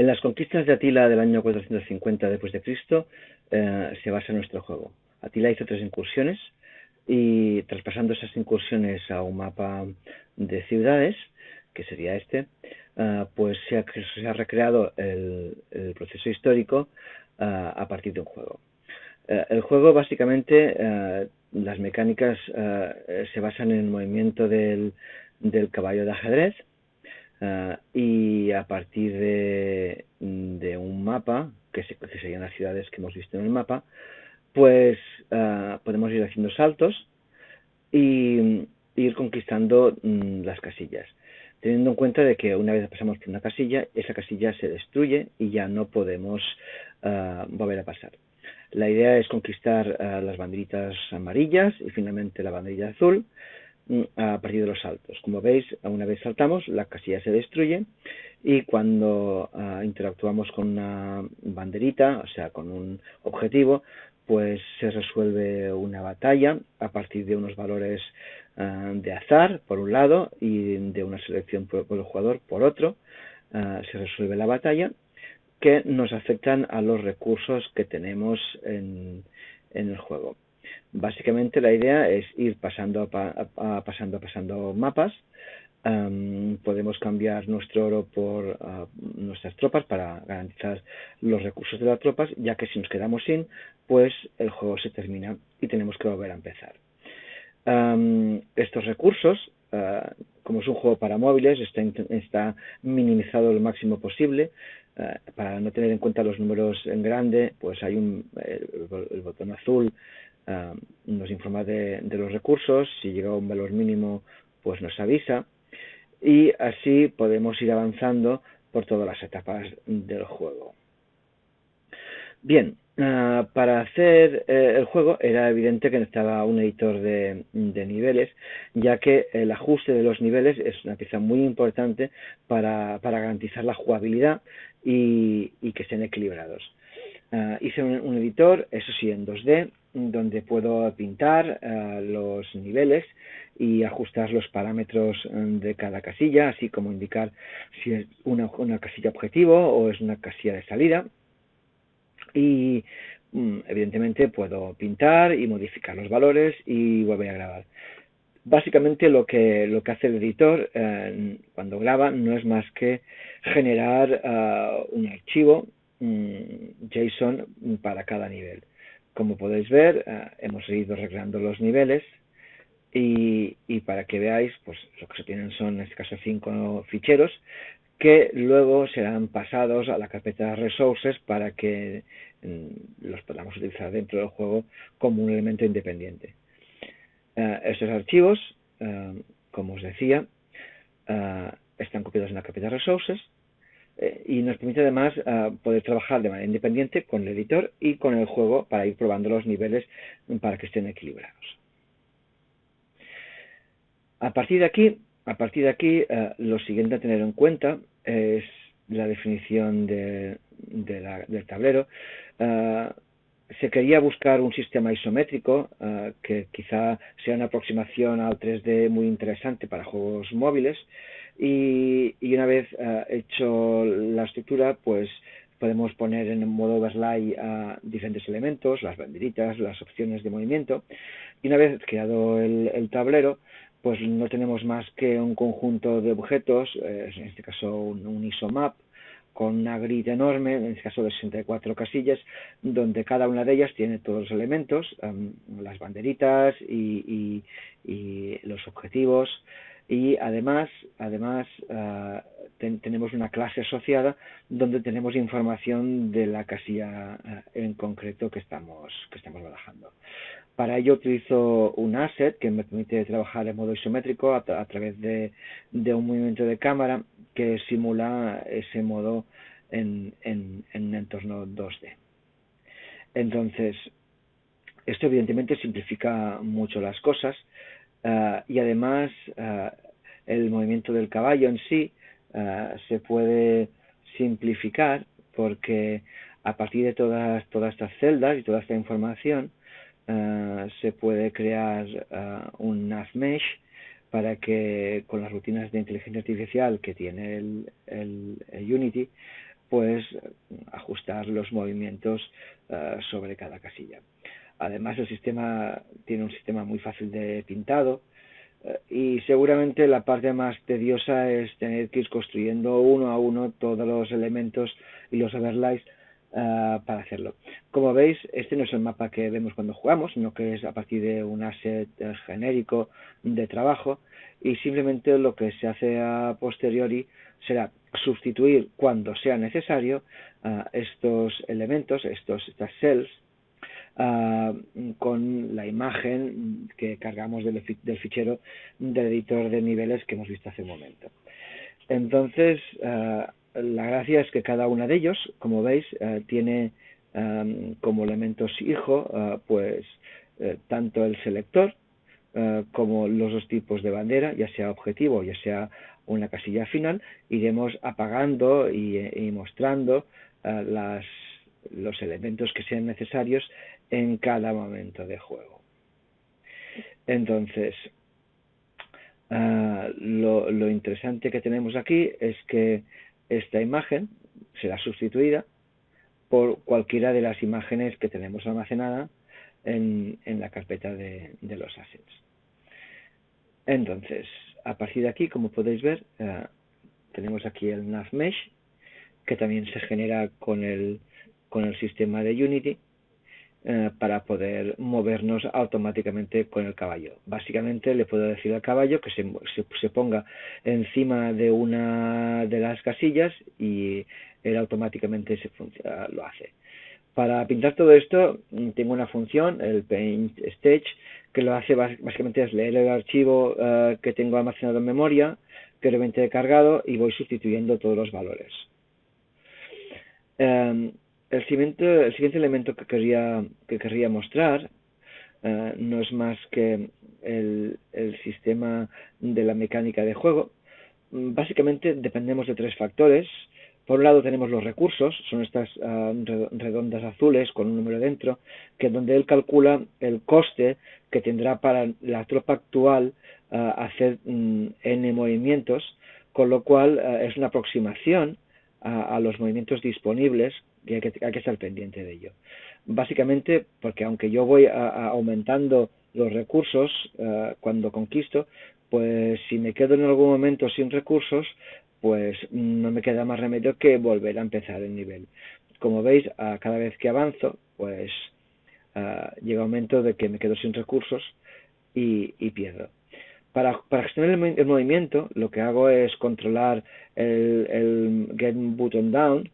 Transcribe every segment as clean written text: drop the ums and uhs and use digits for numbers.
En las conquistas de Atila del año 450 después de Cristo se basa nuestro juego. Atila hizo 3 incursiones y traspasando esas incursiones a un mapa de ciudades, que sería este, pues se ha recreado el proceso histórico a partir de un juego. El juego básicamente, las mecánicas se basan en el movimiento del caballo de ajedrez, y a partir de un mapa, que serían las ciudades que hemos visto en el mapa, pues podemos ir haciendo saltos y ir conquistando las casillas, teniendo en cuenta de que una vez pasamos por una casilla, esa casilla se destruye y ya no podemos volver a pasar. La idea es conquistar las banderitas amarillas y finalmente la banderilla azul a partir de los saltos. Como veis, una vez saltamos, la casilla se destruye y cuando interactuamos con una banderita, o sea, con un objetivo, pues se resuelve una batalla a partir de unos valores de azar, por un lado, y de una selección por el jugador, por otro. Se resuelve la batalla que nos afectan a los recursos que tenemos en el juego. Básicamente la idea es ir pasando mapas. Podemos cambiar nuestro oro por nuestras tropas para garantizar los recursos de las tropas, ya que si nos quedamos sin, pues el juego se termina y tenemos que volver a empezar. Estos recursos, como es un juego para móviles, está minimizado lo máximo posible. Para no tener en cuenta los números en grande, pues hay el botón azul nos informa de los recursos. Si llega a un valor mínimo, pues nos avisa, y así podemos ir avanzando por todas las etapas del juego. Bien, para hacer el juego era evidente que necesitaba un editor de niveles, ya que el ajuste de los niveles es una pieza muy importante para garantizar la jugabilidad y que estén equilibrados. Hice un editor, eso sí, en 2D, donde puedo pintar los niveles y ajustar los parámetros de cada casilla, así como indicar si es una casilla objetivo o es una casilla de salida. Y evidentemente puedo pintar y modificar los valores y volver a grabar. Básicamente lo que hace el editor cuando graba no es más que generar un archivo JSON para cada nivel. Como podéis ver, hemos ido recreando los niveles y para que veáis, pues lo que se tienen son en este caso 5 ficheros que luego serán pasados a la carpeta Resources para que los podamos utilizar dentro del juego como un elemento independiente. Estos archivos, como os decía, están copiados en la carpeta Resources y nos permite además poder trabajar de manera independiente con el editor y con el juego para ir probando los niveles para que estén equilibrados. A partir de aquí, lo siguiente a tener en cuenta es la definición del tablero. Se quería buscar un sistema isométrico que quizá sea una aproximación al 3D muy interesante para juegos móviles, y una vez hecho la estructura, pues podemos poner en modo overlay diferentes elementos, las banderitas, las opciones de movimiento, y una vez creado el tablero, pues no tenemos más que un conjunto de objetos, en este caso un isomap, con una grid enorme, en este caso de 64 casillas, donde cada una de ellas tiene todos los elementos, las banderitas y los objetivos, y además tenemos una clase asociada donde tenemos información de la casilla en concreto que estamos barajando. Para ello utilizo un asset que me permite trabajar en modo isométrico a través de un movimiento de cámara que simula ese modo en un entorno 2D. Entonces, esto evidentemente simplifica mucho las cosas, y además el movimiento del caballo en sí se puede simplificar porque a partir de todas estas celdas y toda esta información se puede crear un NavMesh para que con las rutinas de inteligencia artificial que tiene el Unity pues ajustar los movimientos sobre cada casilla. Además, el sistema tiene un sistema muy fácil de pintado, y seguramente la parte más tediosa es tener que ir construyendo uno a uno todos los elementos y los overlays para hacerlo. Como veis, este no es el mapa que vemos cuando jugamos, sino que es a partir de un asset genérico de trabajo, y simplemente lo que se hace a posteriori será sustituir cuando sea necesario estos elementos, estas cells, con la imagen que cargamos del fichero del editor de niveles que hemos visto hace un momento. Entonces, la gracia es que cada uno de ellos, como veis, tiene como elementos hijo, pues tanto el selector como los dos tipos de bandera, ya sea objetivo, ya sea una casilla final. Iremos apagando y mostrando los elementos que sean necesarios en cada momento de juego. Entonces, lo interesante que tenemos aquí es que esta imagen será sustituida por cualquiera de las imágenes que tenemos almacenada en la carpeta de los assets. Entonces, a partir de aquí, como podéis ver, tenemos aquí el nav mesh, que también se genera con el sistema de Unity, para poder movernos automáticamente con el caballo. Básicamente le puedo decir al caballo que se ponga encima de una de las casillas y él automáticamente lo hace. Para pintar todo esto tengo una función, el Paint Stage, que lo hace básicamente es leer el archivo que tengo almacenado en memoria, que realmente he cargado, y voy sustituyendo todos los valores. El siguiente elemento que querría mostrar no es más que el sistema de la mecánica de juego. Básicamente dependemos de tres factores. Por un lado tenemos los recursos, son estas redondas azules con un número dentro, que donde él calcula el coste que tendrá para la tropa actual hacer n movimientos, con lo cual es una aproximación a los movimientos disponibles, y hay que estar pendiente de ello. Básicamente porque aunque yo voy aumentando los recursos cuando conquisto, pues si me quedo en algún momento sin recursos, pues no me queda más remedio que volver a empezar el nivel. Como veis, cada vez que avanzo, pues llega un momento de que me quedo sin recursos y pierdo. Para gestionar el movimiento, lo que hago es controlar el Get Button Down,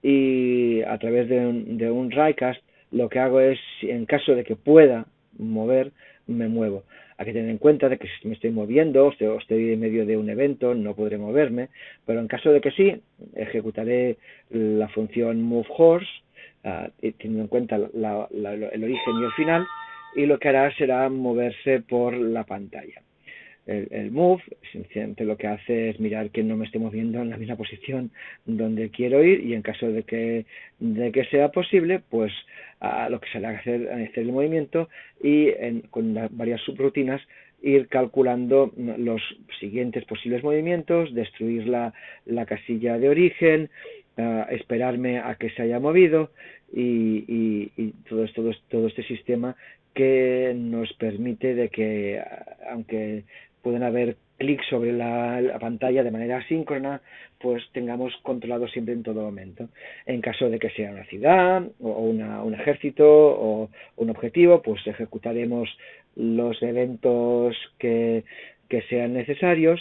y a través de un Writecast lo que hago es, en caso de que pueda mover, me muevo. Hay que tener en cuenta de que si me estoy moviendo, o estoy en medio de un evento, no podré moverme, pero en caso de que sí, ejecutaré la función Move Horse, teniendo en cuenta el origen y el final, y lo que hará será moverse por la pantalla. El move, sencillamente lo que hace es mirar que no me esté moviendo en la misma posición donde quiero ir, y en caso de que sea posible, pues lo que se le hace hacer el movimiento, y con varias subrutinas ir calculando los siguientes posibles movimientos, destruir la casilla de origen, esperarme a que se haya movido, y todo este sistema que nos permite de que, aunque pueden haber clics sobre la pantalla de manera asíncrona, pues tengamos controlado siempre en todo momento. En caso de que sea una ciudad o un ejército o un objetivo, pues ejecutaremos los eventos que sean necesarios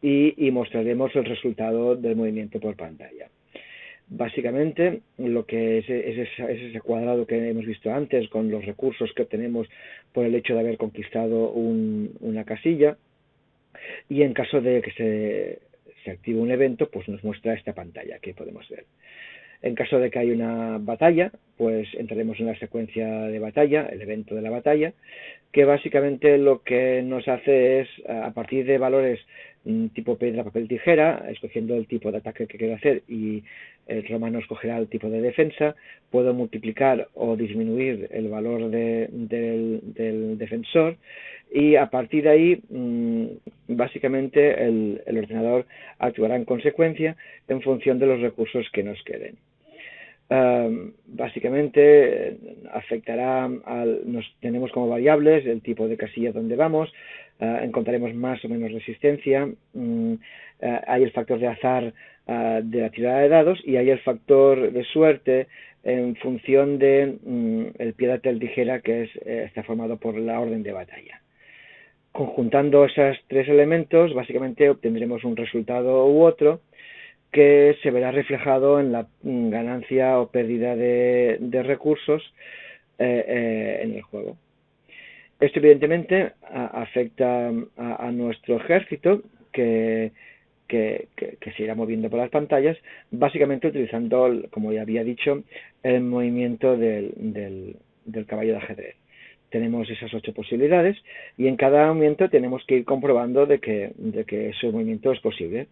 y mostraremos el resultado del movimiento por pantalla. Básicamente lo que es ese cuadrado que hemos visto antes, con los recursos que obtenemos por el hecho de haber conquistado una casilla, y en caso de que se active un evento, pues nos muestra esta pantalla que podemos ver. En caso de que haya una batalla, pues entraremos en la secuencia de batalla, el evento de la batalla, que básicamente lo que nos hace es, a partir de valores tipo piedra, papel, tijera, escogiendo el tipo de ataque que quiero hacer, y el romano escogerá el tipo de defensa. Puedo multiplicar o disminuir el valor del defensor, y a partir de ahí básicamente el ordenador actuará en consecuencia en función de los recursos que nos queden. Básicamente afectará tenemos como variables el tipo de casilla donde vamos, encontraremos más o menos resistencia, hay el factor de azar de la tirada de dados, y hay el factor de suerte en función de el piedra, papel, tijera, que está formado por la orden de batalla. Conjuntando esos tres elementos, básicamente obtendremos un resultado u otro que se verá reflejado en la ganancia o pérdida de recursos en el juego. Esto evidentemente afecta a nuestro ejército, que se irá moviendo por las pantallas, básicamente utilizando, como ya había dicho, el movimiento del caballo de ajedrez. Tenemos esas 8 posibilidades, y en cada movimiento tenemos que ir comprobando de que ese movimiento es posible.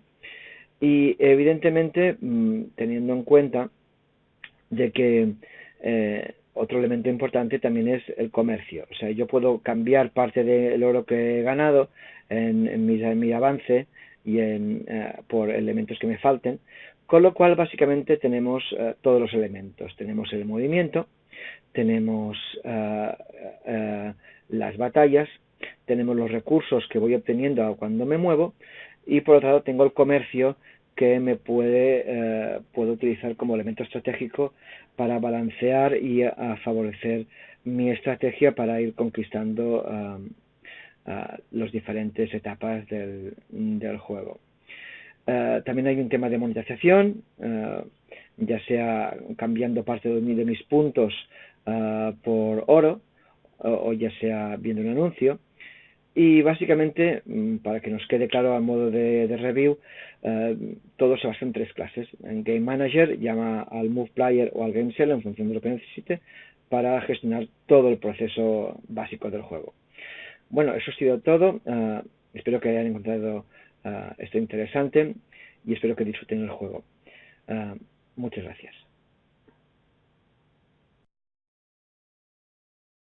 Y evidentemente teniendo en cuenta de que otro elemento importante también es el comercio. O sea, yo puedo cambiar parte del oro que he ganado en mi avance y por elementos que me falten, con lo cual básicamente tenemos todos los elementos. Tenemos el movimiento, tenemos las batallas, tenemos los recursos que voy obteniendo cuando me muevo, y por otro lado tengo el comercio, que puedo utilizar como elemento estratégico para balancear y a favorecer mi estrategia para ir conquistando las diferentes etapas del juego. También hay un tema de monetización, ya sea cambiando parte de mis puntos por oro, o ya sea viendo un anuncio. Y básicamente, para que nos quede claro a modo de review, todo se basa en 3 clases. En Game Manager llama al Move Player o al Game Seller en función de lo que necesite, para gestionar todo el proceso básico del juego. Bueno, eso ha sido todo. Espero que hayan encontrado esto interesante, y espero que disfruten el juego. Muchas gracias.